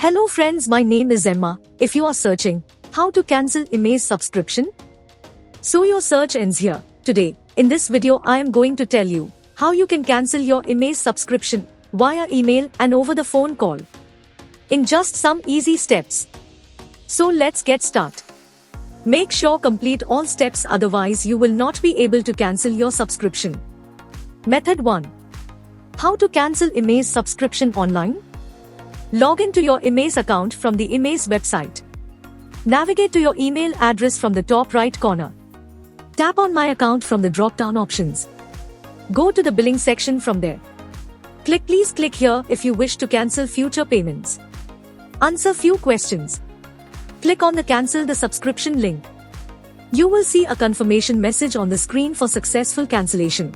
Hello friends, my name is Emma. If you are searching how to cancel Emaze subscription, so your search ends here. Today, in this video I am going to tell you how you can cancel your Emaze subscription via email and over the phone call in just some easy steps. So let's get started. Make sure complete all steps, otherwise you will not be able to cancel your subscription. Method 1. How to cancel Emaze subscription online? Log into your Emaze account from the Emaze website. Navigate to your email address from the top right corner. Tap on My Account from the drop-down options. Go to the billing section from there. Please click here if you wish to cancel future payments. Answer few questions. Click on the Cancel the subscription link. You will see a confirmation message on the screen for successful cancellation.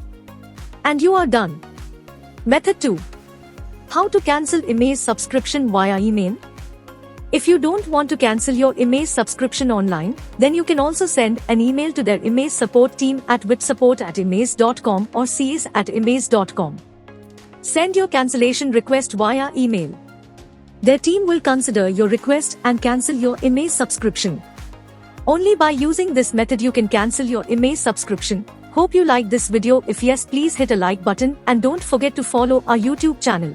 And you are done. Method 2. How to cancel Emaze subscription via email? If you don't want to cancel your Emaze subscription online, then you can also send an email to their Emaze support team at wipsupport@emaze.com or cs@emaze.com. Send your cancellation request via email. Their team will consider your request and cancel your Emaze subscription. Only by using this method you can cancel your Emaze subscription. Hope you like this video. If yes, please hit a like button and don't forget to follow our YouTube channel.